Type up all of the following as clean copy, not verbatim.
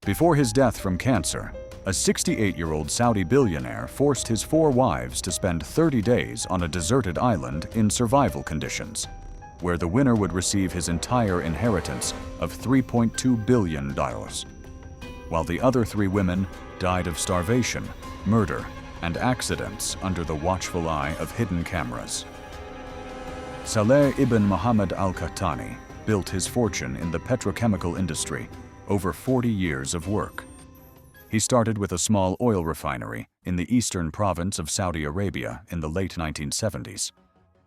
Before his death from cancer, a 68-year-old Saudi billionaire forced his 4 wives to spend 30 days on a deserted island in survival conditions, where the winner would receive his entire inheritance of $3.2 billion, while the other 3 women died of starvation, murder, and accidents under the watchful eye of hidden cameras. Saleh ibn Mohammed al-Qahtani built his fortune in the petrochemical industry over 40 years of work. He started with a small oil refinery in the eastern province of Saudi Arabia in the late 1970s.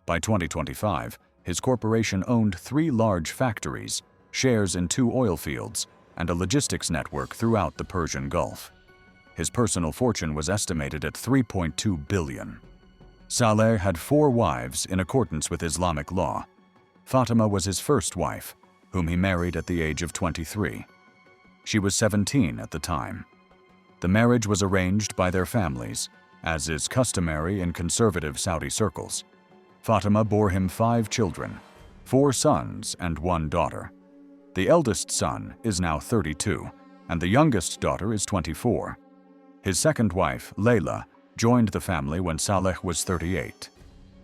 By 2025, his corporation owned 3 large factories, shares in 2 oil fields, and a logistics network throughout the Persian Gulf. His personal fortune was estimated at $3.2 billion. Saleh had 4 wives in accordance with Islamic law. Fatima was his first wife, whom he married at the age of 23. She was 17 at the time. The marriage was arranged by their families, as is customary in conservative Saudi circles. Fatima bore him 5 children, 4 sons and 1 daughter. The eldest son is now 32, and the youngest daughter is 24. His second wife, Layla, joined the family when Saleh was 38.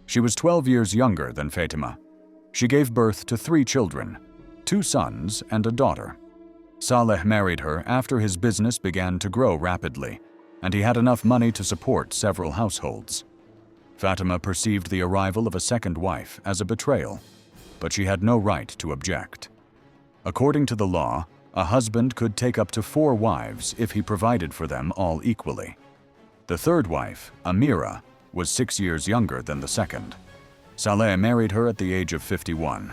She was 12 years younger than Fatima. She gave birth to 3 children, 2 sons and a daughter. Saleh married her after his business began to grow rapidly, and he had enough money to support several households. Fatima perceived the arrival of a second wife as a betrayal, but she had no right to object. According to the law, a husband could take up to 4 wives if he provided for them all equally. The third wife, Amira, was 6 years younger than the second. Saleh married her at the age of 51.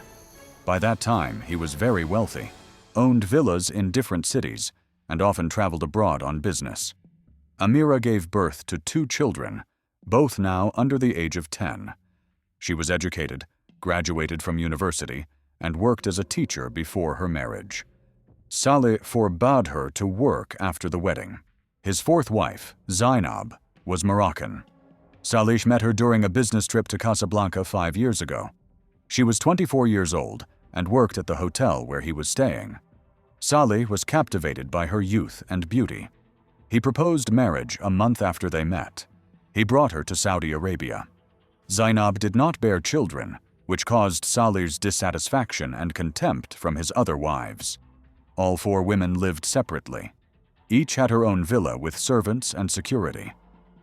By that time, he was very wealthy, owned villas in different cities, and often traveled abroad on business. Amira gave birth to 2 children, both now under the age of 10. She was educated, graduated from university, and worked as a teacher before her marriage. Saleh forbade her to work after the wedding. His fourth wife, Zainab, was Moroccan. Saleh met her during a business trip to Casablanca 5 years ago. She was 24 years old and worked at the hotel where he was staying. Saleh was captivated by her youth and beauty. He proposed marriage a month after they met. He brought her to Saudi Arabia. Zainab did not bear children, which caused Saleh's dissatisfaction and contempt from his other wives. All 4 women lived separately. Each had her own villa with servants and security.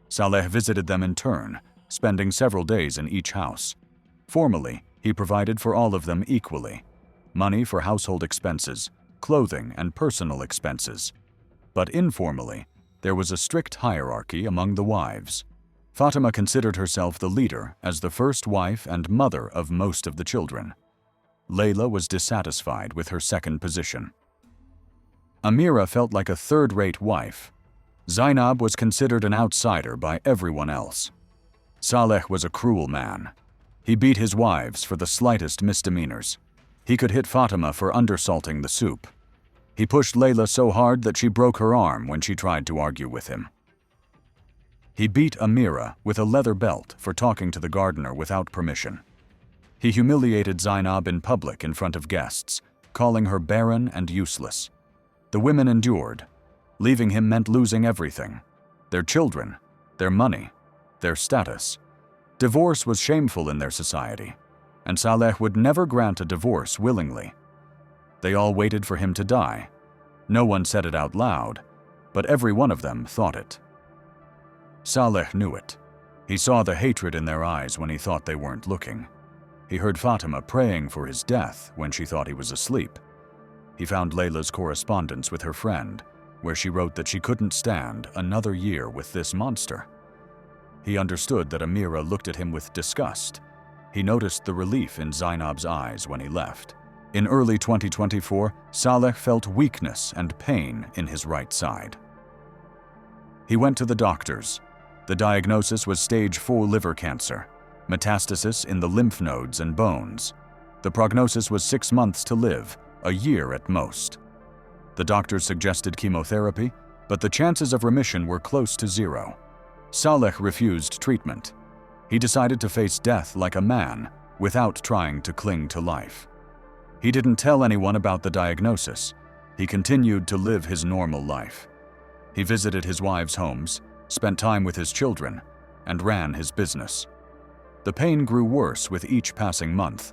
Saleh visited them in turn, spending several days in each house. Formally, he provided for all of them equally: money for household expenses, clothing, and personal expenses. But informally, there was a strict hierarchy among the wives. Fatima considered herself the leader as the first wife and mother of most of the children. Layla was dissatisfied with her second position. Amira felt like a third-rate wife. Zainab was considered an outsider by everyone else. Saleh was a cruel man. He beat his wives for the slightest misdemeanors. He could hit Fatima for undersalting the soup. He pushed Layla so hard that she broke her arm when she tried to argue with him. He beat Amira with a leather belt for talking to the gardener without permission. He humiliated Zainab in public in front of guests, calling her barren and useless. The women endured. Leaving him meant losing everything: their children, their money, their status. Divorce was shameful in their society, and Saleh would never grant a divorce willingly. They all waited for him to die. No one said it out loud, but every one of them thought it. Saleh knew it. He saw the hatred in their eyes when he thought they weren't looking. He heard Fatima praying for his death when she thought he was asleep. He found Layla's correspondence with her friend, where she wrote that she couldn't stand another year with this monster. He understood that Amira looked at him with disgust. He noticed the relief in Zainab's eyes when he left. In early 2024, Saleh felt weakness and pain in his right side. He went to the doctors. The diagnosis was stage 4 liver cancer, metastasis in the lymph nodes and bones. The prognosis was 6 months to live, a year at most. The doctors suggested chemotherapy, but the chances of remission were close to 0. Saleh refused treatment. He decided to face death like a man, without trying to cling to life. He didn't tell anyone about the diagnosis. He continued to live his normal life. He visited his wives' homes, spent time with his children, and ran his business. The pain grew worse with each passing month,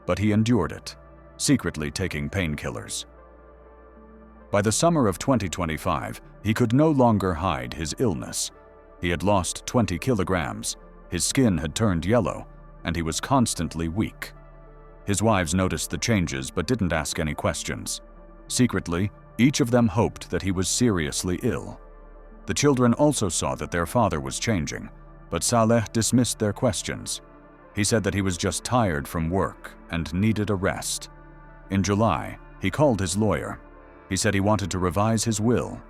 but he endured it, secretly taking painkillers. By the summer of 2025, he could no longer hide his illness. He had lost 20 kilograms, his skin had turned yellow, and he was constantly weak. His wives noticed the changes but didn't ask any questions. Secretly, each of them hoped that he was seriously ill. The children also saw that their father was changing, but Saleh dismissed their questions. He said that he was just tired from work and needed a rest. In July, he called his lawyer. He said he wanted to revise his will.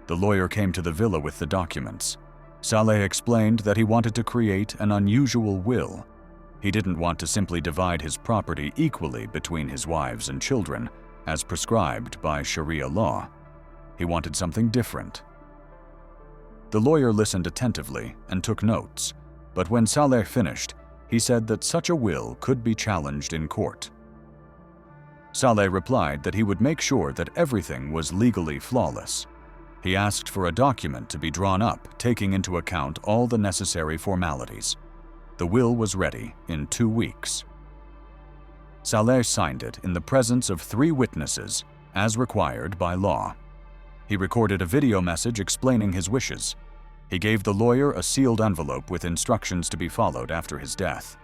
The lawyer came to the villa with the documents. Saleh explained that he wanted to create an unusual will. He didn't want to simply divide his property equally between his wives and children, as prescribed by Sharia law. He wanted something different. The lawyer listened attentively and took notes, but when Saleh finished, he said that such a will could be challenged in court. Saleh replied that he would make sure that everything was legally flawless. He asked for a document to be drawn up, taking into account all the necessary formalities. The will was ready in 2 weeks. Saleh signed it in the presence of 3 witnesses, as required by law. He recorded a video message explaining his wishes. He gave the lawyer a sealed envelope with instructions to be followed after his death.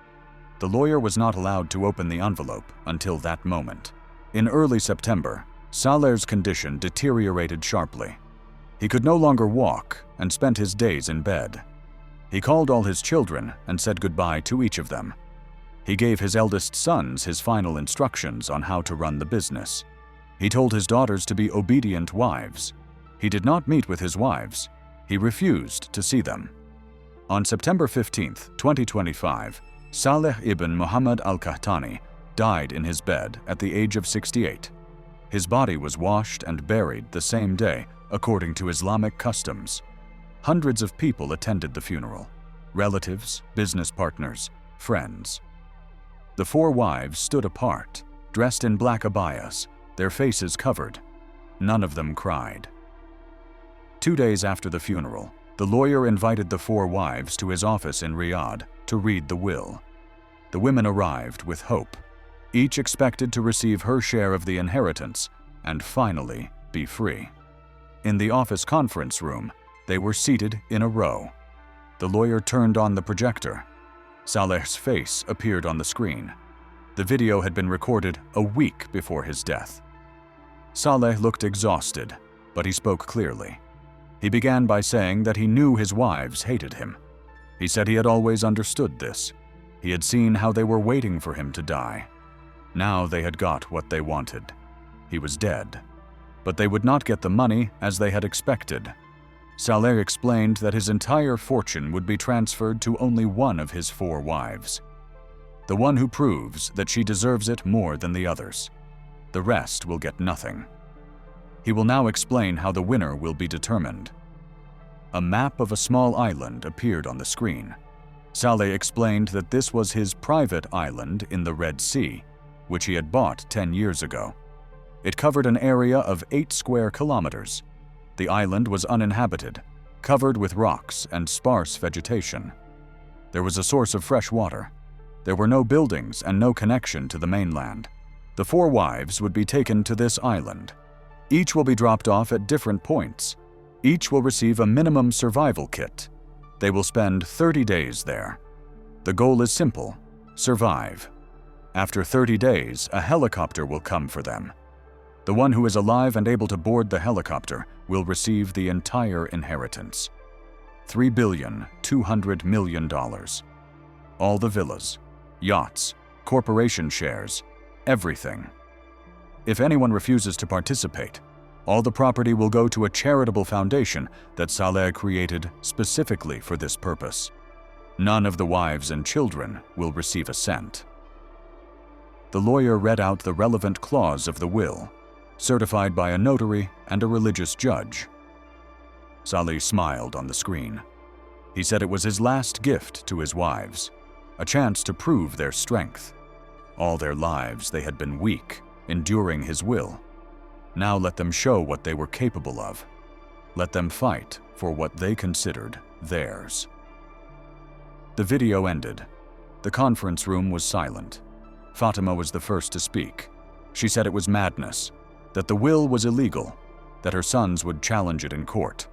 The lawyer was not allowed to open the envelope until that moment. In early September, Saleh's condition deteriorated sharply. He could no longer walk and spent his days in bed. He called all his children and said goodbye to each of them. He gave his eldest sons his final instructions on how to run the business. He told his daughters to be obedient wives. He did not meet with his wives. He refused to see them. On September 15, 2025, Saleh ibn Muhammad al-Qahtani died in his bed at the age of 68. His body was washed and buried the same day, according to Islamic customs. Hundreds of people attended the funeral: relatives, business partners, friends. The 4 wives stood apart, dressed in black abayas, their faces covered. None of them cried. 2 days after the funeral, the lawyer invited the 4 wives to his office in Riyadh to read the will. The women arrived with hope, each expected to receive her share of the inheritance and finally be free. In the office conference room, they were seated in a row. The lawyer turned on the projector. Saleh's face appeared on the screen. The video had been recorded a week before his death. Saleh looked exhausted, but he spoke clearly. He began by saying that he knew his wives hated him. He said he had always understood this. He had seen how they were waiting for him to die. Now they had got what they wanted. He was dead. But they would not get the money as they had expected. Saleh explained that his entire fortune would be transferred to only one of his 4 wives, the one who proves that she deserves it more than the others. The rest will get nothing. He will now explain how the winner will be determined. A map of a small island appeared on the screen. Saleh explained that this was his private island in the Red Sea, which he had bought 10 years ago. It covered an area of 8 square kilometers. The island was uninhabited, covered with rocks and sparse vegetation. There was a source of fresh water. There were no buildings and no connection to the mainland. The 4 wives would be taken to this island. Each will be dropped off at different points. Each will receive a minimum survival kit. They will spend 30 days there. The goal is simple: survive. After 30 days, a helicopter will come for them. The one who is alive and able to board the helicopter will receive the entire inheritance. $3.2 billion. All the villas, yachts, corporation shares, everything. If anyone refuses to participate, all the property will go to a charitable foundation that Saleh created specifically for this purpose. None of the wives and children will receive a cent. The lawyer read out the relevant clause of the will, certified by a notary and a religious judge. Saleh smiled on the screen. He said it was his last gift to his wives, a chance to prove their strength. All their lives they had been weak, enduring his will. Now let them show what they were capable of. Let them fight for what they considered theirs. The video ended. The conference room was silent. Fatima was the first to speak. She said it was madness, that the will was illegal, that her sons would challenge it in court.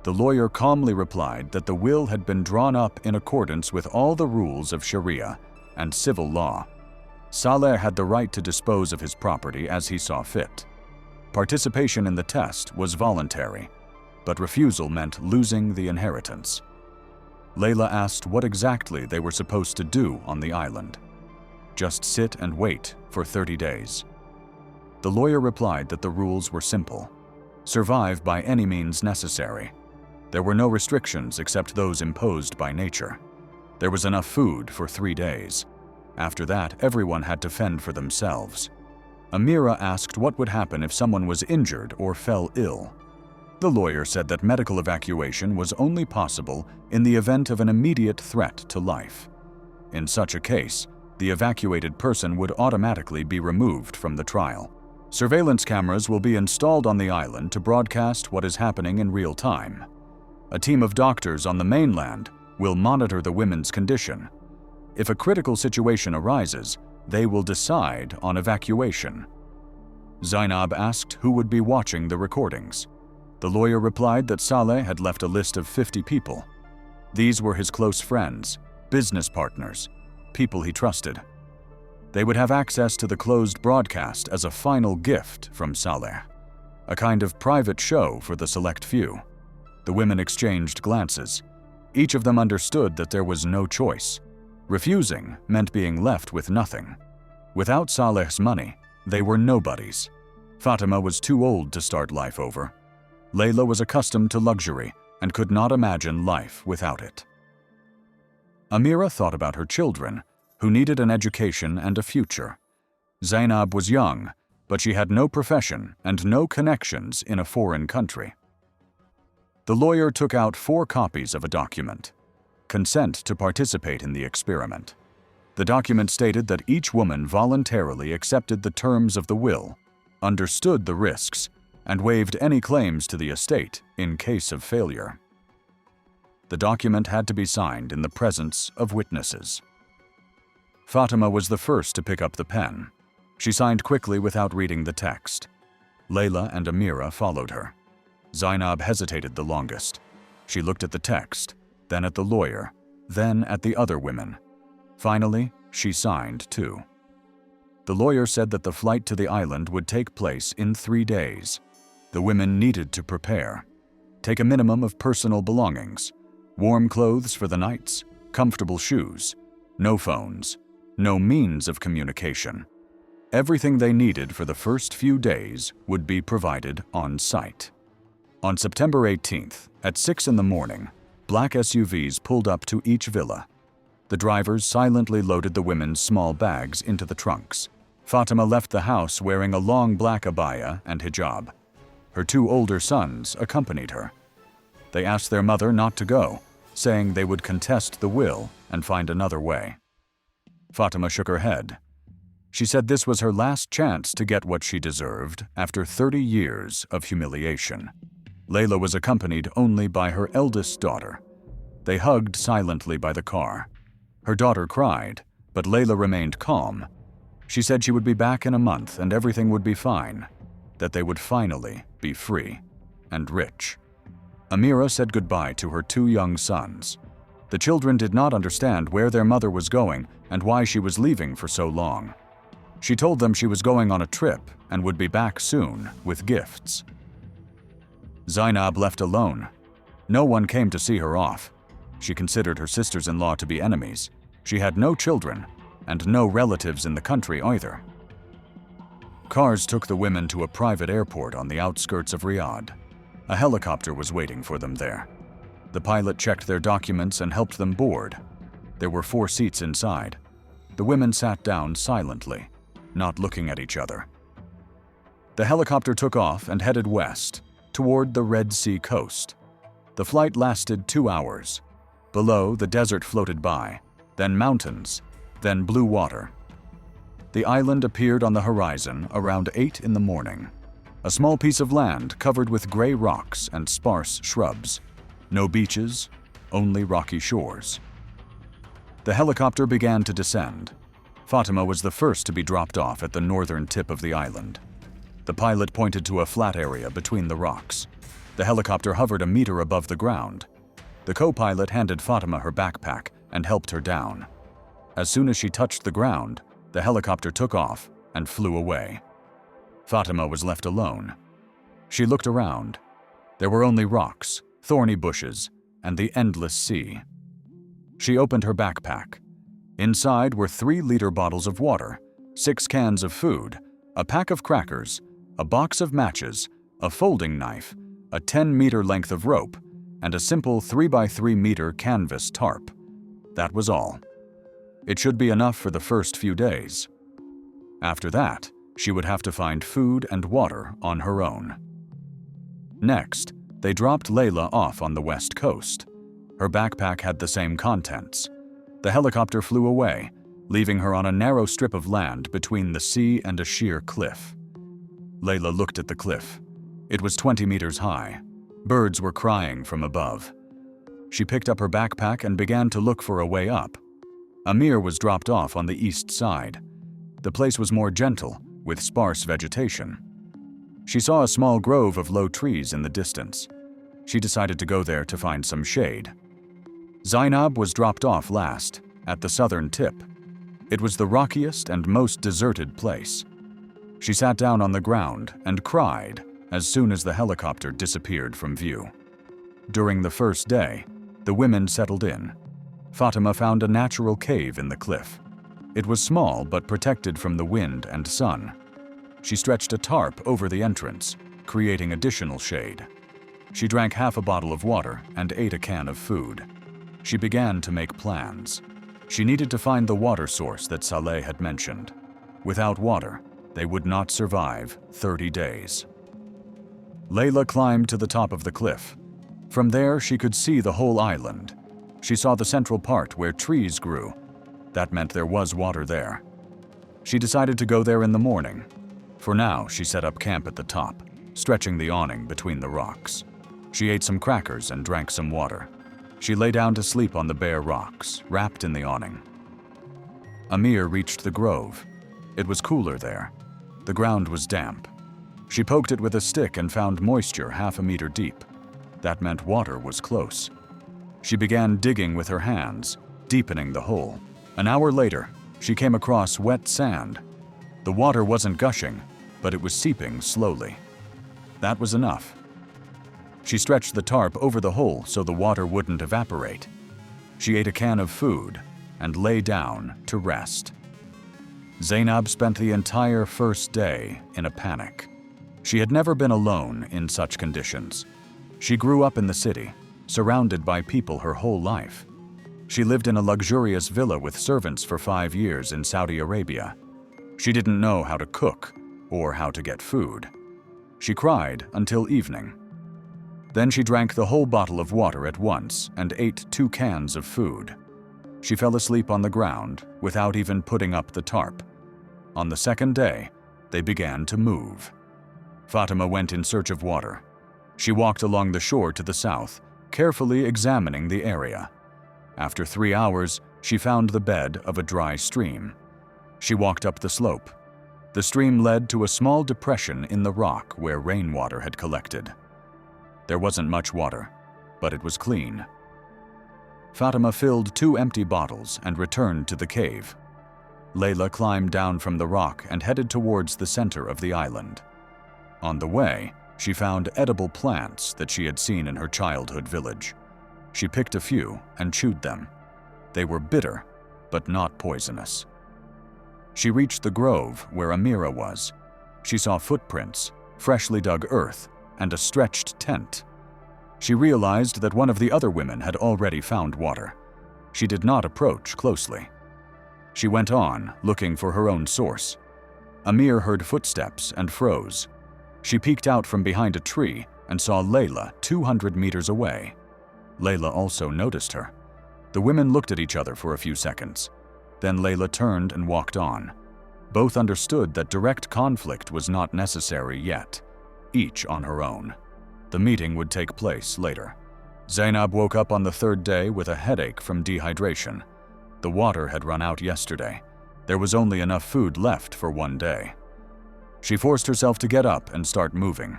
The lawyer calmly replied that the will had been drawn up in accordance with all the rules of Sharia and civil law. Saleh had the right to dispose of his property as he saw fit. Participation in the test was voluntary, but refusal meant losing the inheritance. Layla asked what exactly they were supposed to do on the island. Just sit and wait for 30 days. The lawyer replied that the rules were simple. Survive by any means necessary. There were no restrictions except those imposed by nature. There was enough food for 3 days. After that, everyone had to fend for themselves. Amira asked what would happen if someone was injured or fell ill. The lawyer said that medical evacuation was only possible in the event of an immediate threat to life. In such a case, the evacuated person would automatically be removed from the trial. Surveillance cameras will be installed on the island to broadcast what is happening in real time. A team of doctors on the mainland will monitor the women's condition. If a critical situation arises, they will decide on evacuation. Zainab asked who would be watching the recordings. The lawyer replied that Saleh had left a list of 50 people. These were his close friends, business partners, people he trusted. They would have access to the closed broadcast as a final gift from Saleh, a kind of private show for the select few. The women exchanged glances. Each of them understood that there was no choice. Refusing meant being left with nothing. Without Saleh's money, they were nobodies. Fatima was too old to start life over. Layla was accustomed to luxury and could not imagine life without it. Amira thought about her children, who needed an education and a future. Zainab was young, but she had no profession and no connections in a foreign country. The lawyer took out 4 copies of a document: consent to participate in the experiment. The document stated that each woman voluntarily accepted the terms of the will, understood the risks, and waived any claims to the estate in case of failure. The document had to be signed in the presence of witnesses. Fatima was the first to pick up the pen. She signed quickly without reading the text. Layla and Amira followed her. Zainab hesitated the longest. She looked at the text, then at the lawyer, then at the other women. Finally, she signed too. The lawyer said that the flight to the island would take place in 3 days. The women needed to prepare. Take a minimum of personal belongings: warm clothes for the nights, comfortable shoes, no phones, no means of communication. Everything they needed for the first few days would be provided on site. On September 18th, at 6 in the morning, black SUVs pulled up to each villa. The drivers silently loaded the women's small bags into the trunks. Fatima left the house wearing a long black abaya and hijab. Her 2 older sons accompanied her. They asked their mother not to go, saying they would contest the will and find another way. Fatima shook her head. She said this was her last chance to get what she deserved after 30 years of humiliation. Layla was accompanied only by her eldest daughter. They hugged silently by the car. Her daughter cried, but Layla remained calm. She said she would be back in a month and everything would be fine, that they would finally be free and rich. Amira said goodbye to her 2 young sons. The children did not understand where their mother was going and why she was leaving for so long. She told them she was going on a trip and would be back soon with gifts. Zainab left alone. No one came to see her off. She considered her sisters-in-law to be enemies. She had no children and no relatives in the country either. Cars took the women to a private airport on the outskirts of Riyadh. A helicopter was waiting for them there. The pilot checked their documents and helped them board. There were 4 seats inside. The women sat down silently, not looking at each other. The helicopter took off and headed west, toward the Red Sea coast. The flight lasted 2 hours. Below, the desert floated by, then mountains, then blue water. The island appeared on the horizon around 8 in the morning. A small piece of land covered with gray rocks and sparse shrubs. No beaches, only rocky shores. The helicopter began to descend. Fatima was the first to be dropped off at the northern tip of the island. The pilot pointed to a flat area between the rocks. The helicopter hovered a meter above the ground. The co-pilot handed Fatima her backpack and helped her down. As soon as she touched the ground, the helicopter took off and flew away. Fatima was left alone. She looked around. There were only rocks, thorny bushes, and the endless sea. She opened her backpack. Inside were 3-liter bottles of water, 6 cans of food, a pack of crackers, a box of matches, a folding knife, a 10-meter length of rope, and a simple 3x3-meter canvas tarp. That was all. It should be enough for the first few days. After that, she would have to find food and water on her own. Next, they dropped Layla off on the west coast. Her backpack had the same contents. The helicopter flew away, leaving her on a narrow strip of land between the sea and a sheer cliff. Layla looked at the cliff. It was 20 meters high. Birds were crying from above. She picked up her backpack and began to look for a way up. Amir was dropped off on the east side. The place was more gentle, with sparse vegetation. She saw a small grove of low trees in the distance. She decided to go there to find some shade. Zainab was dropped off last, at the southern tip. It was the rockiest and most deserted place. She sat down on the ground and cried as soon as the helicopter disappeared from view. During the first day, the women settled in. Fatima found a natural cave in the cliff. It was small but protected from the wind and sun. She stretched a tarp over the entrance, creating additional shade. She drank half a bottle of water and ate a can of food. She began to make plans. She needed to find the water source that Saleh had mentioned. Without water, they would not survive 30 days. Layla climbed to the top of the cliff. From there, she could see the whole island. She saw the central part where trees grew. That meant there was water there. She decided to go there in the morning. For now, she set up camp at the top, stretching the awning between the rocks. She ate some crackers and drank some water. She lay down to sleep on the bare rocks, wrapped in the awning. Amir reached the grove. It was cooler there. The ground was damp. She poked it with a stick and found moisture half a meter deep. That meant water was close. She began digging with her hands, deepening the hole. An hour later, she came across wet sand. The water wasn't gushing, but it was seeping slowly. That was enough. She stretched the tarp over the hole so the water wouldn't evaporate. She ate a can of food and lay down to rest. Zainab spent the entire first day in a panic. She had never been alone in such conditions. She grew up in the city, surrounded by people her whole life. She lived in a luxurious villa with servants for 5 years in Saudi Arabia. She didn't know how to cook or how to get food. She cried until evening. Then she drank the whole bottle of water at once and ate 2 cans of food. She fell asleep on the ground without even putting up the tarp. On the second day, they began to move. Fatima went in search of water. She walked along the shore to the south, carefully examining the area. After 3 hours, she found the bed of a dry stream. She walked up the slope. The stream led to a small depression in the rock where rainwater had collected. There wasn't much water, but it was clean. Fatima filled 2 empty bottles and returned to the cave. Layla climbed down from the rock and headed towards the center of the island. On the way, she found edible plants that she had seen in her childhood village. She picked a few and chewed them. They were bitter, but not poisonous. She reached the grove where Amira was. She saw footprints, freshly dug earth, and a stretched tent. She realized that one of the other women had already found water. She did not approach closely. She went on, looking for her own source. Amir heard footsteps and froze. She peeked out from behind a tree and saw Layla 200 meters away. Layla also noticed her. The women looked at each other for a few seconds. Then Layla turned and walked on. Both understood that direct conflict was not necessary yet. each on her own. The meeting would take place later. Zainab woke up on the third day with a headache from dehydration. The water had run out yesterday. There was only enough food left for one day. She forced herself to get up and start moving.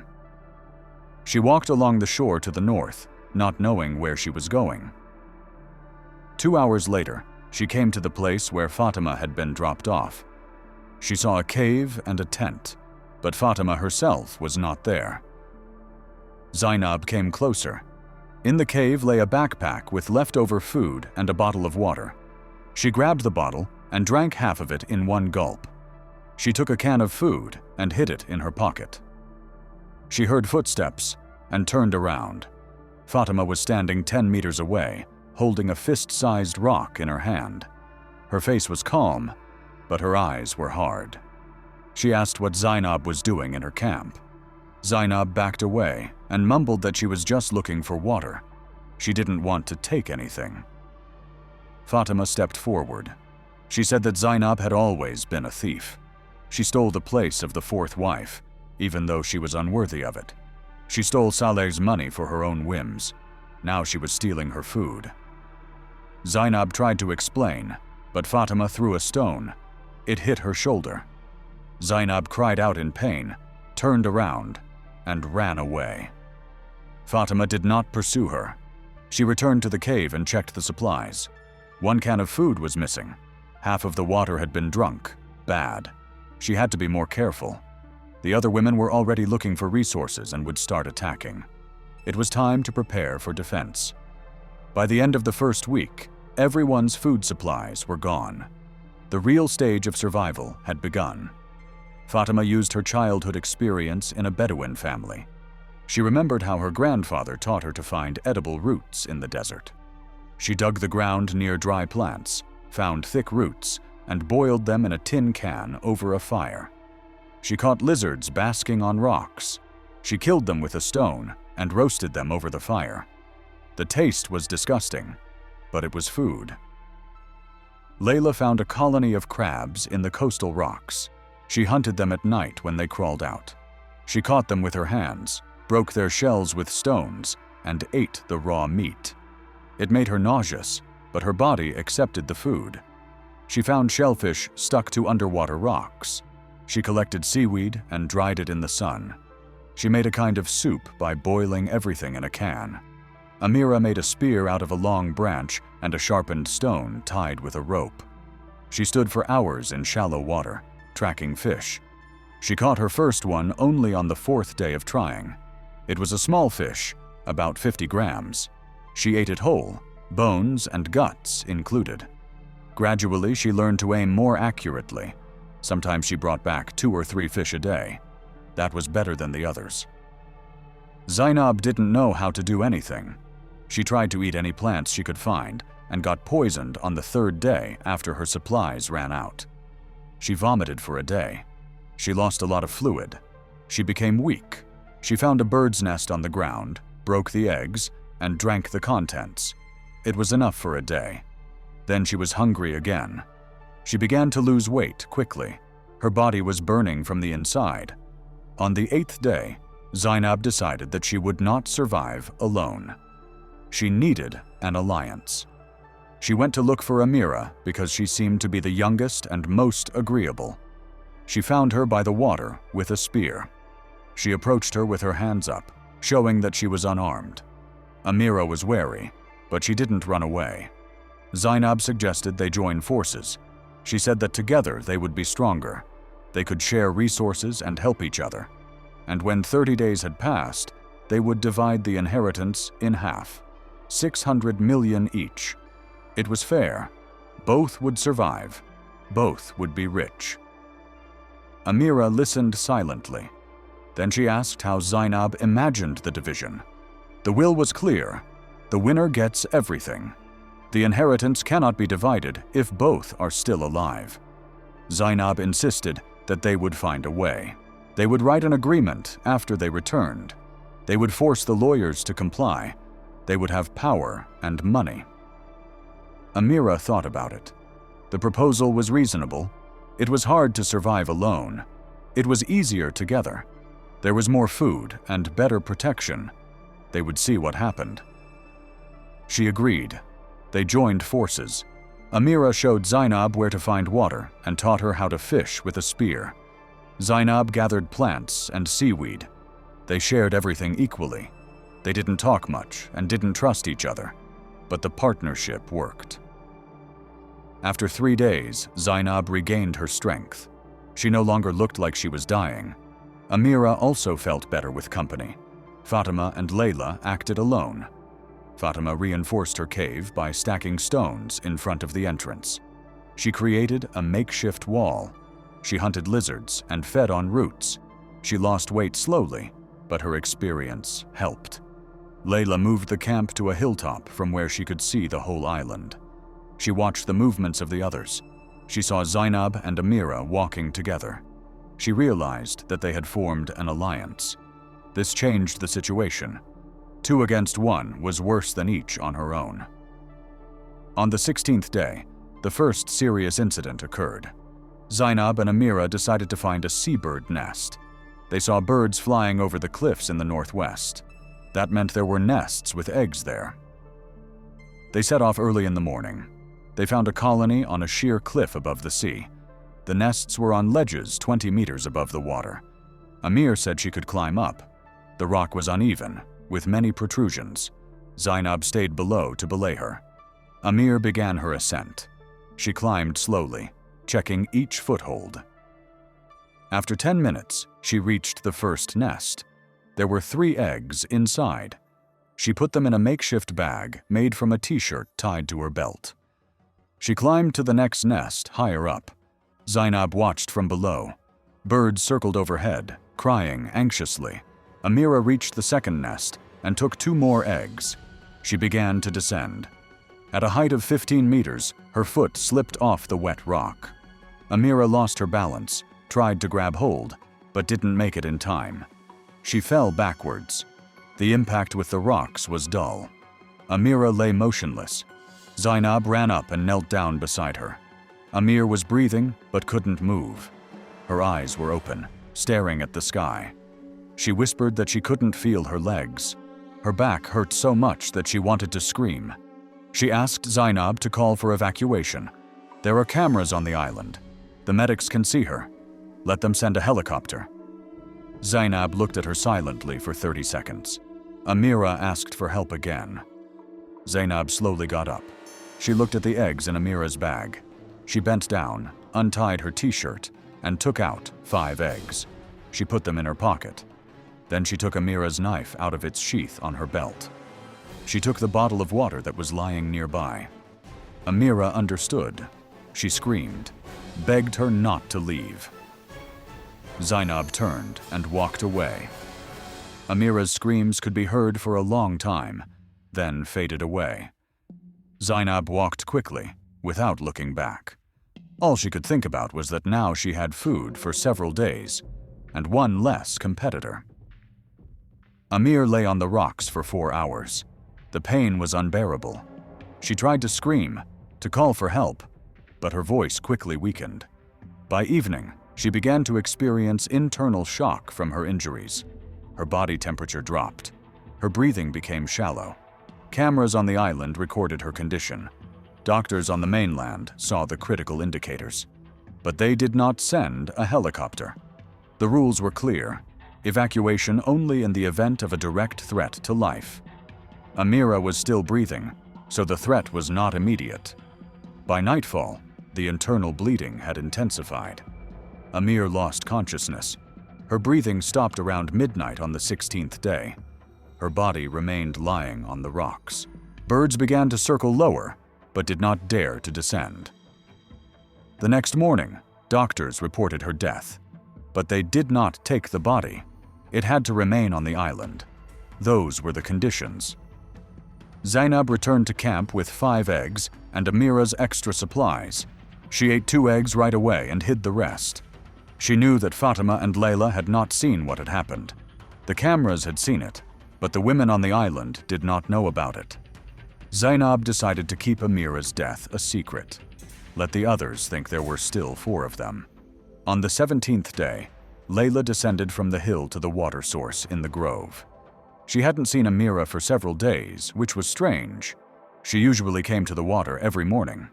She walked along the shore to the north, not knowing where she was going. 2 hours later, she came to the place where Fatima had been dropped off. She saw a cave and a tent, but Fatima herself was not there. Zainab came closer. In the cave lay a backpack with leftover food and a bottle of water. She grabbed the bottle and drank half of it in one gulp. She took a can of food and hid it in her pocket. She heard footsteps and turned around. Fatima was standing 10 meters away, holding a fist-sized rock in her hand. Her face was calm, but her eyes were hard. She asked what Zainab was doing in her camp. Zainab backed away and mumbled that she was just looking for water. She didn't want to take anything. Fatima stepped forward. She said that Zainab had always been a thief. She stole the place of the fourth wife, even though she was unworthy of it. She stole Saleh's money for her own whims. Now she was stealing her food. Zainab tried to explain, but Fatima threw a stone. It hit her shoulder. Zainab cried out in pain, turned around, and ran away. Fatima did not pursue her. She returned to the cave and checked the supplies. 1 can of food was missing. Half of the water had been drunk. Bad. She had to be more careful. The other women were already looking for resources and would start attacking. It was time to prepare for defense. By the end of the first week, everyone's food supplies were gone. The real stage of survival had begun. Fatima used her childhood experience in a Bedouin family. She remembered how her grandfather taught her to find edible roots in the desert. She dug the ground near dry plants, found thick roots, and boiled them in a tin can over a fire. She caught lizards basking on rocks. She killed them with a stone and roasted them over the fire. The taste was disgusting, but it was food. Layla found a colony of crabs in the coastal rocks. She hunted them at night when they crawled out. She caught them with her hands, broke their shells with stones, and ate the raw meat. It made her nauseous, but her body accepted the food. She found shellfish stuck to underwater rocks. She collected seaweed and dried it in the sun. She made a kind of soup by boiling everything in a can. Amira made a spear out of a long branch and a sharpened stone tied with a rope. She stood for hours in shallow water, tracking fish. She caught her first one only on the 4th day of trying. It was a small fish, about 50 grams. She ate it whole, bones and guts included. Gradually, she learned to aim more accurately. Sometimes she brought back 2 or 3 fish a day. That was better than the others. Zainab didn't know how to do anything. She tried to eat any plants she could find and got poisoned on the 3rd day after her supplies ran out. She vomited for a day. She lost a lot of fluid. She became weak. She found a bird's nest on the ground, broke the eggs, and drank the contents. It was enough for a day. Then she was hungry again. She began to lose weight quickly. Her body was burning from the inside. On the 8th day, Zainab decided that she would not survive alone. She needed an alliance. She went to look for Amira because she seemed to be the youngest and most agreeable. She found her by the water with a spear. She approached her with her hands up, showing that she was unarmed. Amira was wary, but she didn't run away. Zainab suggested they join forces. She said that together they would be stronger. They could share resources and help each other. And when 30 days had passed, they would divide the inheritance in half, 600 million each. It was fair. Both would survive. Both would be rich. Amira listened silently. Then she asked how Zainab imagined the division. The will was clear. The winner gets everything. The inheritance cannot be divided if both are still alive. Zainab insisted that they would find a way. They would write an agreement after they returned. They would force the lawyers to comply. They would have power and money. Amira thought about it. The proposal was reasonable. It was hard to survive alone. It was easier together. There was more food and better protection. They would see what happened. She agreed. They joined forces. Amira showed Zainab where to find water and taught her how to fish with a spear. Zainab gathered plants and seaweed. They shared everything equally. They didn't talk much and didn't trust each other, but the partnership worked. After 3 days, Zainab regained her strength. She no longer looked like she was dying. Amira also felt better with company. Fatima and Layla acted alone. Fatima reinforced her cave by stacking stones in front of the entrance. She created a makeshift wall. She hunted lizards and fed on roots. She lost weight slowly, but her experience helped. Layla moved the camp to a hilltop from where she could see the whole island. She watched the movements of the others. She saw Zainab and Amira walking together. She realized that they had formed an alliance. This changed the situation. 2 against 1 was worse than each on her own. On the 16th day, the first serious incident occurred. Zainab and Amira decided to find a seabird nest. They saw birds flying over the cliffs in the northwest. That meant there were nests with eggs there. They set off early in the morning. They found a colony on a sheer cliff above the sea. The nests were on ledges 20 meters above the water. Amir said she could climb up. The rock was uneven, with many protrusions. Zainab stayed below to belay her. Amir began her ascent. She climbed slowly, checking each foothold. After 10 minutes, she reached the first nest. There were 3 eggs inside. She put them in a makeshift bag made from a t-shirt tied to her belt. She climbed to the next nest higher up. Zainab watched from below. Birds circled overhead, crying anxiously. Amira reached the second nest and took 2 more eggs. She began to descend. At a height of 15 meters, her foot slipped off the wet rock. Amira lost her balance, tried to grab hold, but didn't make it in time. She fell backwards. The impact with the rocks was dull. Amira lay motionless. Zainab ran up and knelt down beside her. Amir was breathing but couldn't move. Her eyes were open, staring at the sky. She whispered that she couldn't feel her legs. Her back hurt so much that she wanted to scream. She asked Zainab to call for evacuation. There are cameras on the island. The medics can see her. Let them send a helicopter. Zainab looked at her silently for 30 seconds. Amira asked for help again. Zainab slowly got up. She looked at the eggs in Amira's bag. She bent down, untied her t-shirt, and took out 5 eggs. She put them in her pocket. Then she took Amira's knife out of its sheath on her belt. She took the bottle of water that was lying nearby. Amira understood. She screamed, begged her not to leave. Zainab turned and walked away. Amira's screams could be heard for a long time, then faded away. Zainab walked quickly, without looking back. All she could think about was that now she had food for several days, and one less competitor. Amir lay on the rocks for 4 hours. The pain was unbearable. She tried to scream, to call for help, but her voice quickly weakened. By evening, she began to experience internal shock from her injuries. Her body temperature dropped. Her breathing became shallow. Cameras on the island recorded her condition. Doctors on the mainland saw the critical indicators. But they did not send a helicopter. The rules were clear: evacuation only in the event of a direct threat to life. Amira was still breathing, so the threat was not immediate. By nightfall, the internal bleeding had intensified. Amir lost consciousness. Her breathing stopped around midnight on the 16th day. Her body remained lying on the rocks. Birds began to circle lower, but did not dare to descend. The next morning, doctors reported her death. But they did not take the body. It had to remain on the island. Those were the conditions. Zainab returned to camp with 5 eggs and Amira's extra supplies. She ate 2 eggs right away and hid the rest. She knew that Fatima and Layla had not seen what had happened. The cameras had seen it, but the women on the island did not know about it. Zainab decided to keep Amira's death a secret. Let the others think there were still 4 of them. On the 17th day, Layla descended from the hill to the water source in the grove. She hadn't seen Amira for several days, which was strange. She usually came to the water every morning.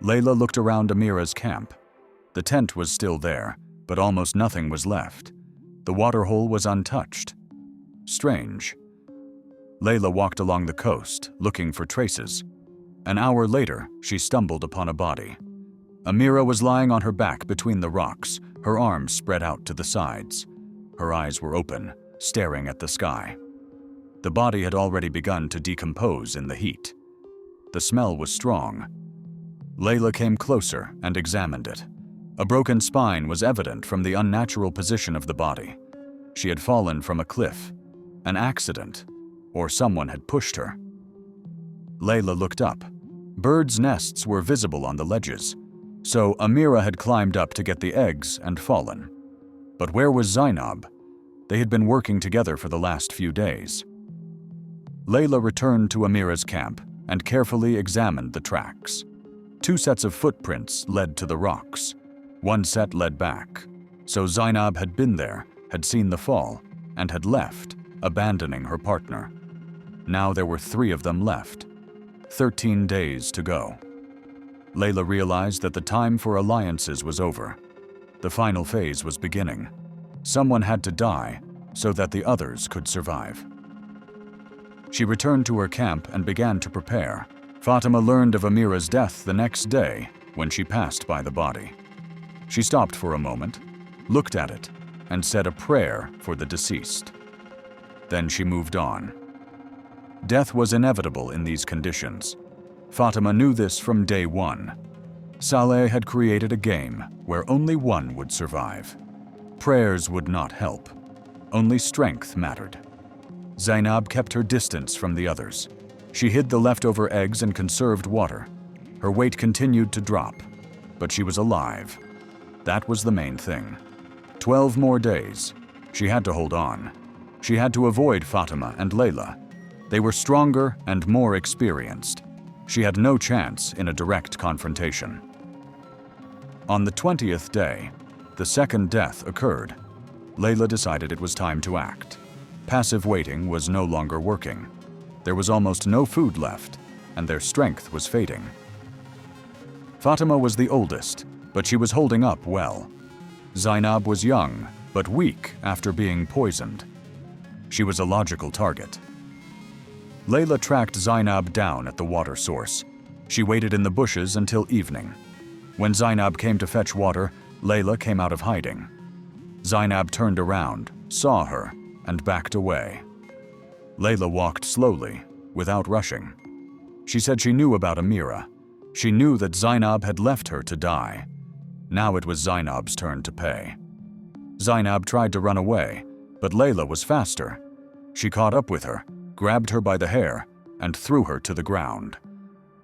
Layla looked around Amira's camp. The tent was still there, but almost nothing was left. The waterhole was untouched. Strange. Layla walked along the coast, looking for traces. An hour later, she stumbled upon a body. Amira was lying on her back between the rocks, her arms spread out to the sides. Her eyes were open, staring at the sky. The body had already begun to decompose in the heat. The smell was strong. Layla came closer and examined it. A broken spine was evident from the unnatural position of the body. She had fallen from a cliff. An accident, or someone had pushed her. Layla looked up. Birds' nests were visible on the ledges, so Amira had climbed up to get the eggs and fallen. But where was Zainab? They had been working together for the last few days. Layla returned to Amira's camp and carefully examined the tracks. 2 sets of footprints led to the rocks. 1 set led back, so Zainab had been there, had seen the fall, and had left, abandoning her partner. Now there were 3 of them left. 13 days to go. Layla realized that the time for alliances was over. The final phase was beginning. Someone had to die so that the others could survive. She returned to her camp and began to prepare. Fatima learned of Amira's death the next day when she passed by the body. She stopped for a moment, looked at it, and said a prayer for the deceased. Then she moved on. Death was inevitable in these conditions. Fatima knew this from day one. Saleh had created a game where only one would survive. Prayers would not help. Only strength mattered. Zainab kept her distance from the others. She hid the leftover eggs and conserved water. Her weight continued to drop, but she was alive. That was the main thing. 12 more days. She had to hold on. She had to avoid Fatima and Layla. They were stronger and more experienced. She had no chance in a direct confrontation. On the 20th day, the second death occurred. Layla decided it was time to act. Passive waiting was no longer working. There was almost no food left, and their strength was fading. Fatima was the oldest, but she was holding up well. Zainab was young, but weak after being poisoned. She was a logical target. Layla tracked Zainab down at the water source. She waited in the bushes until evening. When Zainab came to fetch water, Layla came out of hiding. Zainab turned around, saw her, and backed away. Layla walked slowly, without rushing. She said she knew about Amira. She knew that Zainab had left her to die. Now it was Zainab's turn to pay. Zainab tried to run away, but Layla was faster. She caught up with her, grabbed her by the hair, and threw her to the ground.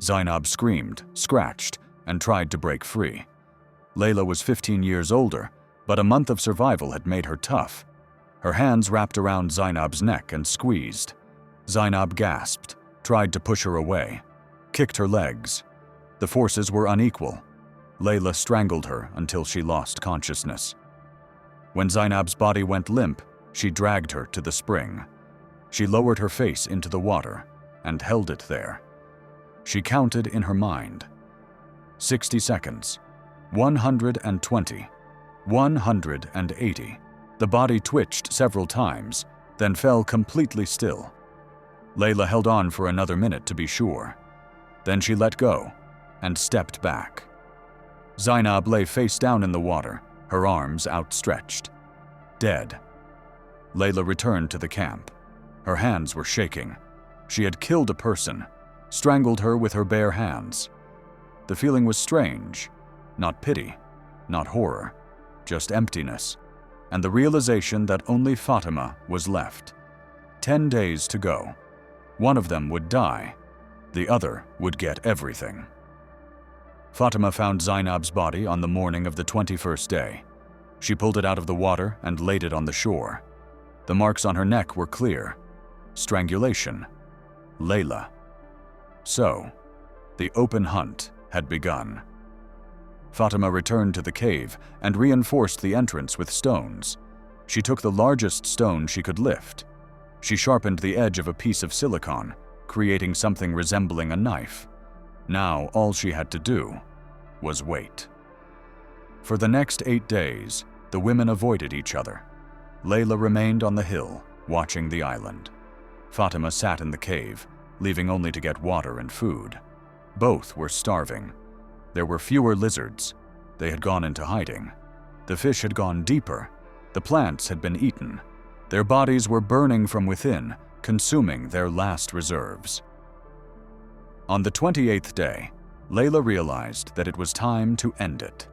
Zainab screamed, scratched, and tried to break free. Layla was 15 years older, but a month of survival had made her tough. Her hands wrapped around Zainab's neck and squeezed. Zainab gasped, tried to push her away, kicked her legs. The forces were unequal. Layla strangled her until she lost consciousness. When Zainab's body went limp, she dragged her to the spring. She lowered her face into the water and held it there. She counted in her mind. 60 seconds, 120, 180. The body twitched several times, then fell completely still. Layla held on for another minute to be sure. Then she let go and stepped back. Zainab lay face down in the water, her arms outstretched. Dead. Layla returned to the camp. Her hands were shaking. She had killed a person, strangled her with her bare hands. The feeling was strange. Not pity, not horror, just emptiness, and the realization that only Fatima was left. 10 days to go. One of them would die. The other would get everything. Fatima found Zainab's body on the morning of the 21st day. She pulled it out of the water and laid it on the shore. The marks on her neck were clear. Strangulation. Layla. So, the open hunt had begun. Fatima returned to the cave and reinforced the entrance with stones. She took the largest stone she could lift. She sharpened the edge of a piece of silicon, creating something resembling a knife. Now all she had to do was wait. For the next 8 days, the women avoided each other. Layla remained on the hill, watching the island. Fatima sat in the cave, leaving only to get water and food. Both were starving. There were fewer lizards. They had gone into hiding. The fish had gone deeper. The plants had been eaten. Their bodies were burning from within, consuming their last reserves. On the 28th day, Layla realized that it was time to end it.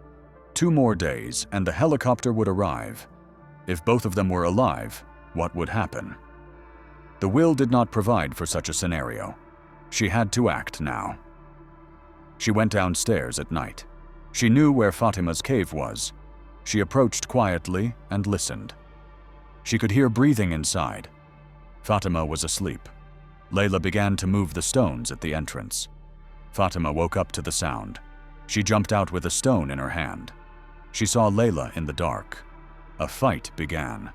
2 more days and the helicopter would arrive. If both of them were alive, what would happen? The will did not provide for such a scenario. She had to act now. She went downstairs at night. She knew where Fatima's cave was. She approached quietly and listened. She could hear breathing inside. Fatima was asleep. Layla began to move the stones at the entrance. Fatima woke up to the sound. She jumped out with a stone in her hand. She saw Layla in the dark. A fight began.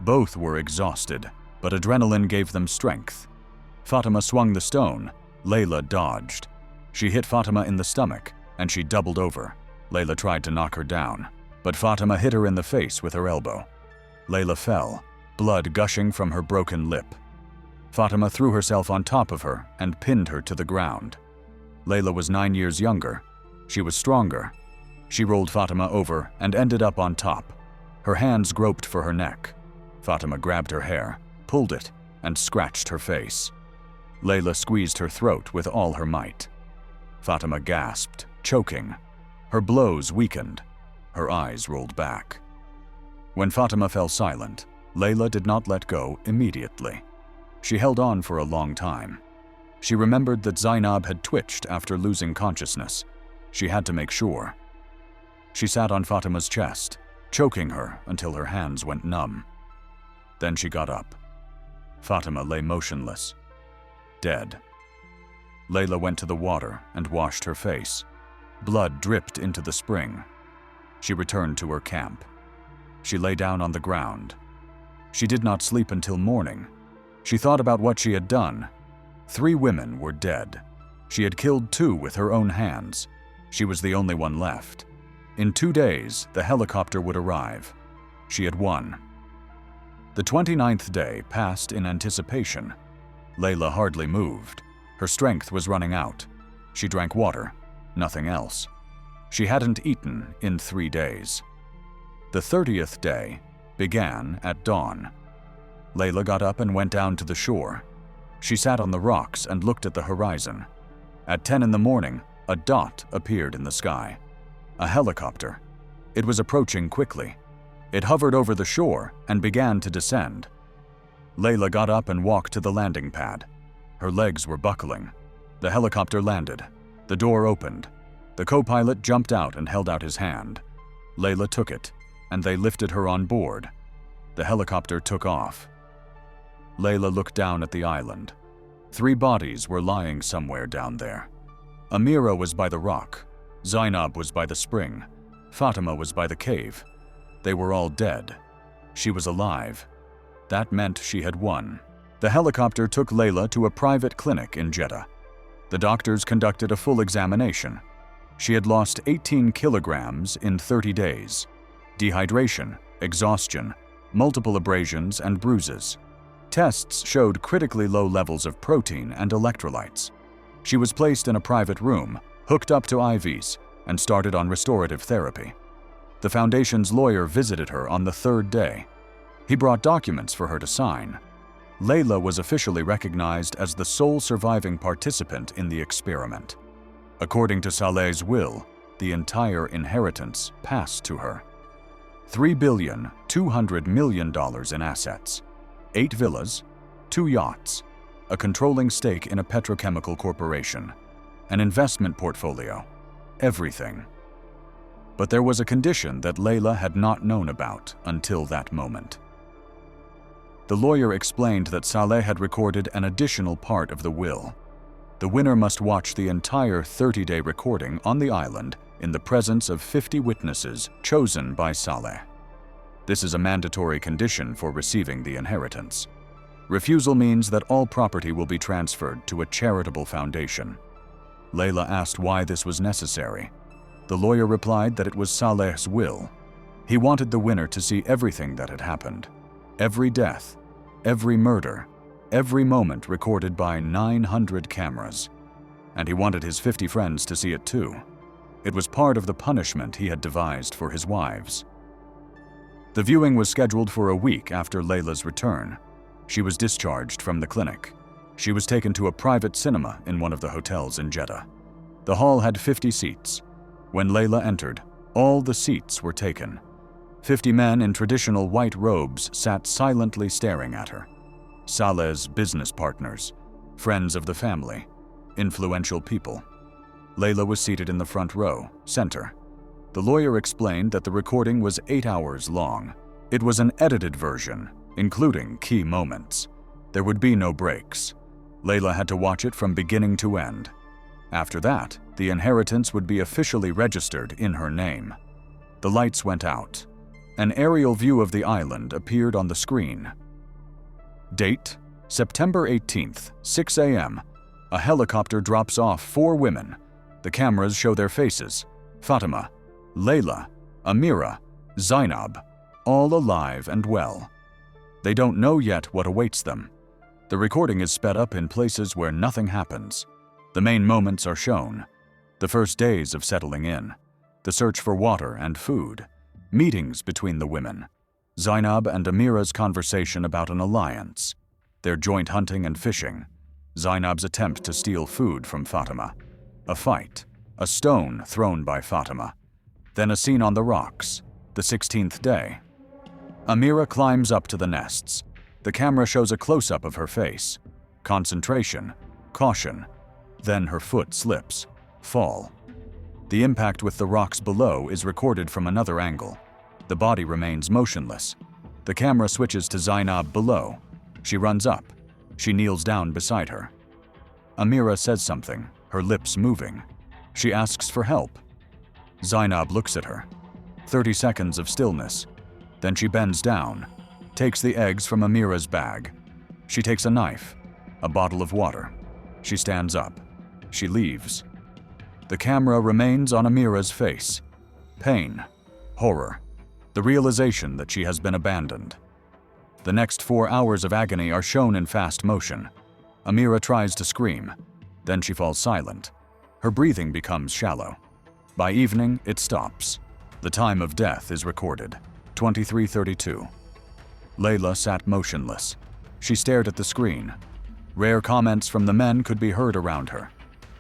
Both were exhausted, but adrenaline gave them strength. Fatima swung the stone. Layla dodged. She hit Fatima in the stomach, and she doubled over. Layla tried to knock her down, but Fatima hit her in the face with her elbow. Layla fell, blood gushing from her broken lip. Fatima threw herself on top of her and pinned her to the ground. Layla was 9 years younger. She was stronger. She rolled Fatima over and ended up on top. Her hands groped for her neck. Fatima grabbed her hair, pulled it, and scratched her face. Layla squeezed her throat with all her might. Fatima gasped, choking. Her blows weakened. Her eyes rolled back. When Fatima fell silent, Layla did not let go immediately. She held on for a long time. She remembered that Zainab had twitched after losing consciousness. She had to make sure. She sat on Fatima's chest, choking her until her hands went numb. Then she got up. Fatima lay motionless, dead. Layla went to the water and washed her face. Blood dripped into the spring. She returned to her camp. She lay down on the ground. She did not sleep until morning. She thought about what she had done. 3 women were dead. She had killed 2 with her own hands. She was the only one left. In 2 days, the helicopter would arrive. She had won. The 29th day passed in anticipation. Layla hardly moved. Her strength was running out. She drank water, nothing else. She hadn't eaten in 3 days. The 30th day began at dawn. Layla got up and went down to the shore. She sat on the rocks and looked at the horizon. At 10 in the morning, a dot appeared in the sky. A helicopter. It was approaching quickly. It hovered over the shore and began to descend. Layla got up and walked to the landing pad. Her legs were buckling. The helicopter landed. The door opened. The co-pilot jumped out and held out his hand. Layla took it, and they lifted her on board. The helicopter took off. Layla looked down at the island. 3 bodies were lying somewhere down there. Amira was by the rock. Zainab was by the spring. Fatima was by the cave. They were all dead. She was alive. That meant she had won. The helicopter took Layla to a private clinic in Jeddah. The doctors conducted a full examination. She had lost 18 kilograms in 30 days. Dehydration, exhaustion, multiple abrasions and bruises. Tests showed critically low levels of protein and electrolytes. She was placed in a private room, hooked up to IVs, and started on restorative therapy. The foundation's lawyer visited her on the 3rd day. He brought documents for her to sign. Layla was officially recognized as the sole surviving participant in the experiment. According to Saleh's will, the entire inheritance passed to her. $3.2 billion in assets, 8 villas, 2 yachts, a controlling stake in a petrochemical corporation, an investment portfolio, everything. But there was a condition that Layla had not known about until that moment. The lawyer explained that Saleh had recorded an additional part of the will. The winner must watch the entire 30-day recording on the island in the presence of 50 witnesses chosen by Saleh. This is a mandatory condition for receiving the inheritance. Refusal means that all property will be transferred to a charitable foundation. Layla asked why this was necessary. The lawyer replied that it was Saleh's will. He wanted the winner to see everything that had happened. Every death, every murder, every moment recorded by 900 cameras. And he wanted his 50 friends to see it too. It was part of the punishment he had devised for his wives. The viewing was scheduled for a week after Layla's return. She was discharged from the clinic. She was taken to a private cinema in one of the hotels in Jeddah. The hall had 50 seats. When Layla entered, all the seats were taken. 50 men in traditional white robes sat silently staring at her. Saleh's business partners, friends of the family, influential people. Layla was seated in the front row, center. The lawyer explained that the recording was 8 hours long. It was an edited version, including key moments. There would be no breaks. Layla had to watch it from beginning to end. After that, the inheritance would be officially registered in her name. The lights went out. An aerial view of the island appeared on the screen. Date: September 18th, 6 a.m. A helicopter drops off 4 women. The cameras show their faces: Fatima, Layla, Amira, Zainab, all alive and well. They don't know yet what awaits them. The recording is sped up in places where nothing happens. The main moments are shown: the first days of settling in, the search for water and food, meetings between the women, Zainab and Amira's conversation about an alliance, their joint hunting and fishing, Zainab's attempt to steal food from Fatima, a fight, a stone thrown by Fatima, then a scene on the rocks, the 16th day. Amira climbs up to the nests. The camera shows a close-up of her face. Concentration, caution. Then her foot slips, fall. The impact with the rocks below is recorded from another angle. The body remains motionless. The camera switches to Zainab below. She runs up. She kneels down beside her. Amira says something, her lips moving. She asks for help. Zainab looks at her. 30 seconds of stillness. Then she bends down, takes the eggs from Amira's bag. She takes a knife, a bottle of water. She stands up. She leaves. The camera remains on Amira's face. Pain, horror, the realization that she has been abandoned. The next 4 hours of agony are shown in fast motion. Amira tries to scream. Then she falls silent. Her breathing becomes shallow. By evening, it stops. The time of death is recorded: 23:32. Layla sat motionless. She stared at the screen. Rare comments from the men could be heard around her.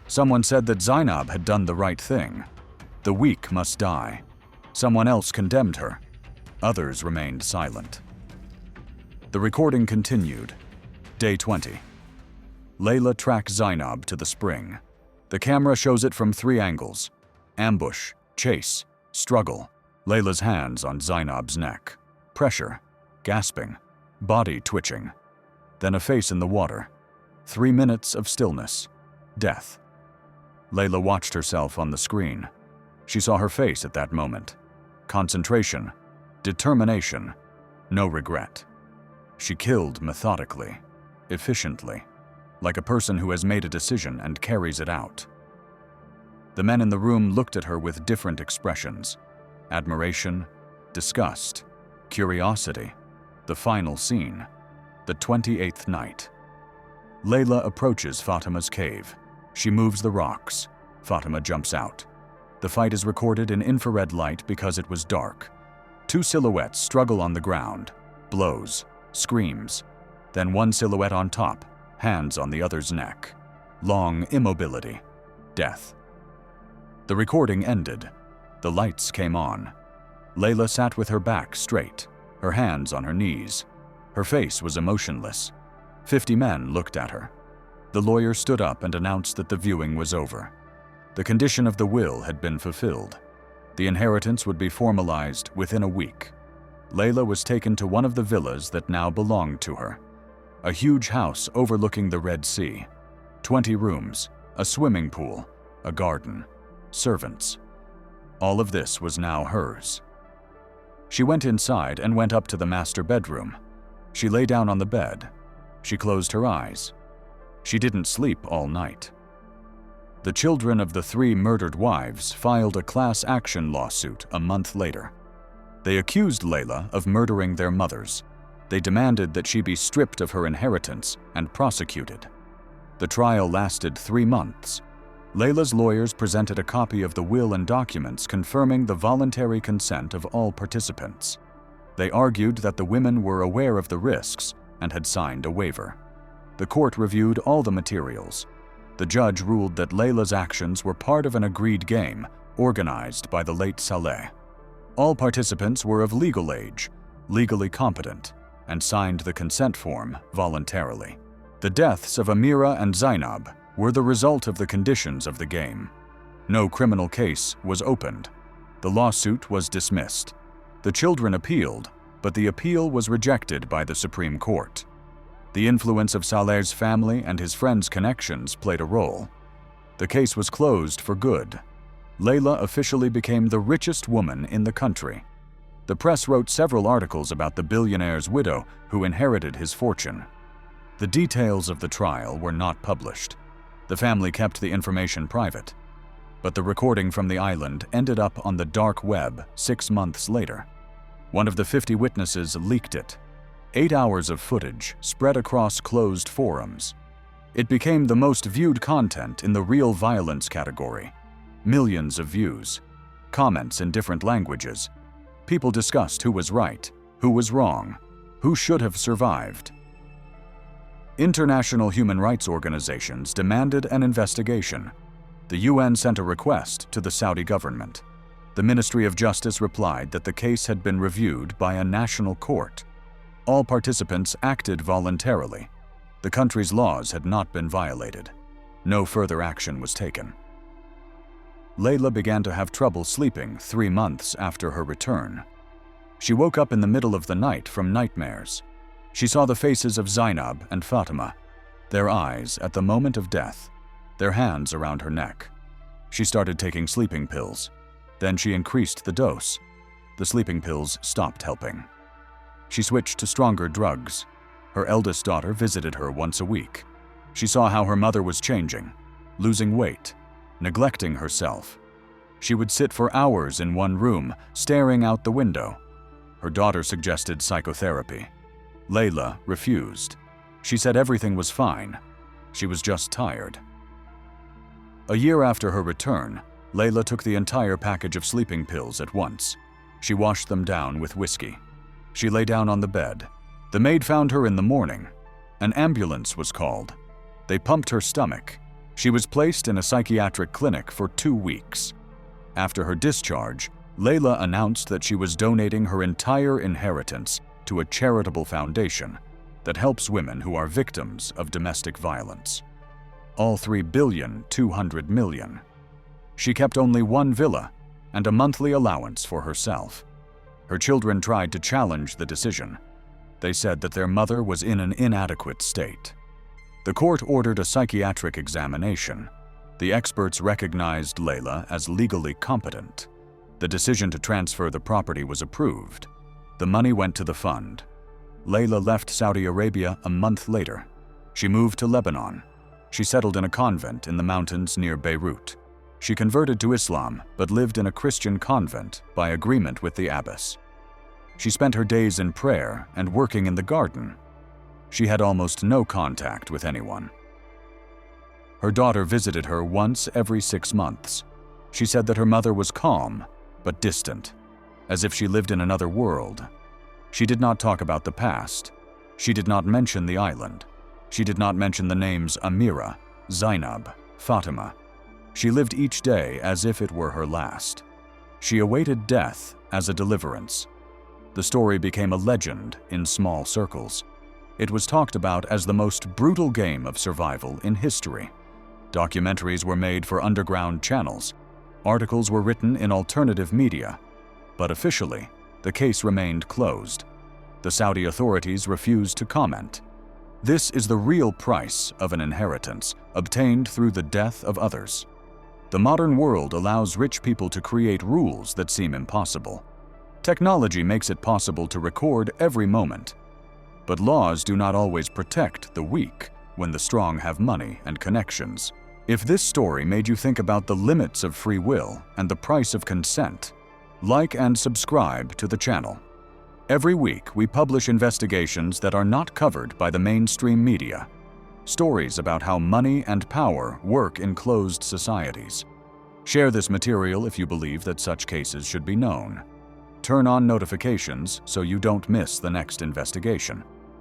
Someone said that Zainab had done the right thing. The weak must die. Someone else condemned her. Others remained silent. The recording continued. Day 20. Layla tracks Zainab to the spring. The camera shows it from 3 angles: ambush, chase, struggle. Layla's hands on Zainab's neck. Pressure, gasping, body twitching. Then a face in the water. 3 minutes of stillness. Death. Layla watched herself on the screen. She saw her face at that moment. Concentration, determination, no regret. She killed methodically, efficiently, like a person who has made a decision and carries it out. The men in the room looked at her with different expressions: admiration, disgust, curiosity. The final scene, the 28th night. Layla approaches Fatima's cave. She moves the rocks. Fatima jumps out. The fight is recorded in infrared light because it was dark. 2 silhouettes struggle on the ground, blows, screams. Then one silhouette on top, hands on the other's neck. Long immobility, death. The recording ended. The lights came on. Layla sat with her back straight, her hands on her knees. Her face was emotionless. 50 men looked at her. The lawyer stood up and announced that the viewing was over. The condition of the will had been fulfilled. The inheritance would be formalized within a week. Layla was taken to one of the villas that now belonged to her. A huge house overlooking the Red Sea. 20 rooms, a swimming pool, a garden, servants. All of this was now hers. She went inside and went up to the master bedroom. She lay down on the bed. She closed her eyes. She didn't sleep all night. The children of the 3 murdered wives filed a class action lawsuit a month later. They accused Layla of murdering their mothers. They demanded that she be stripped of her inheritance and prosecuted. The trial lasted 3 months. Layla's lawyers presented a copy of the will and documents confirming the voluntary consent of all participants. They argued that the women were aware of the risks and had signed a waiver. The court reviewed all the materials. The judge ruled that Layla's actions were part of an agreed game organized by the late Saleh. All participants were of legal age, legally competent, and signed the consent form voluntarily. The deaths of Amira and Zainab were the result of the conditions of the game. No criminal case was opened. The lawsuit was dismissed. The children appealed, but the appeal was rejected by the Supreme Court. The influence of Saleh's family and his friends' connections played a role. The case was closed for good. Layla officially became the richest woman in the country. The press wrote several articles about the billionaire's widow who inherited his fortune. The details of the trial were not published. The family kept the information private. But the recording from the island ended up on the dark web 6 months later. One of the 50 witnesses leaked it. 8 hours of footage spread across closed forums. It became the most viewed content in the real violence category. Millions of views, comments in different languages. People discussed who was right, who was wrong, who should have survived. International human rights organizations demanded an investigation. The UN sent a request to the Saudi government. The Ministry of Justice replied that the case had been reviewed by a national court. All participants acted voluntarily. The country's laws had not been violated. No further action was taken. Layla began to have trouble sleeping 3 months after her return. She woke up in the middle of the night from nightmares. She saw the faces of Zainab and Fatima, their eyes at the moment of death, their hands around her neck. She started taking sleeping pills. Then she increased the dose. The sleeping pills stopped helping. She switched to stronger drugs. Her eldest daughter visited her once a week. She saw how her mother was changing, losing weight, neglecting herself. She would sit for hours in one room, staring out the window. Her daughter suggested psychotherapy. Layla refused. She said everything was fine. She was just tired. A year after her return, Layla took the entire package of sleeping pills at once. She washed them down with whiskey. She lay down on the bed. The maid found her in the morning. An ambulance was called. They pumped her stomach. She was placed in a psychiatric clinic for 2 weeks. After her discharge, Layla announced that she was donating her entire inheritance to a charitable foundation that helps women who are victims of domestic violence. All $3.2 billion. She kept only 1 villa and a monthly allowance for herself. Her children tried to challenge the decision. They said that their mother was in an inadequate state. The court ordered a psychiatric examination. The experts recognized Layla as legally competent. The decision to transfer the property was approved. The money went to the fund. Layla left Saudi Arabia a month later. She moved to Lebanon. She settled in a convent in the mountains near Beirut. She converted to Islam but lived in a Christian convent by agreement with the abbess. She spent her days in prayer and working in the garden. She had almost no contact with anyone. Her daughter visited her once every 6 months. She said that her mother was calm but distant, as if she lived in another world. She did not talk about the past. She did not mention the island. She did not mention the names Amira, Zainab, Fatima. She lived each day as if it were her last. She awaited death as a deliverance. The story became a legend in small circles. It was talked about as the most brutal game of survival in history. Documentaries were made for underground channels. Articles were written in alternative media. But officially, the case remained closed. The Saudi authorities refused to comment. This is the real price of an inheritance obtained through the death of others. The modern world allows rich people to create rules that seem impossible. Technology makes it possible to record every moment. But laws do not always protect the weak when the strong have money and connections. If this story made you think about the limits of free will and the price of consent, like and subscribe to the channel. Every week, we publish investigations that are not covered by the mainstream media. Stories about how money and power work in closed societies. Share this material if you believe that such cases should be known. Turn on notifications so you don't miss the next investigation.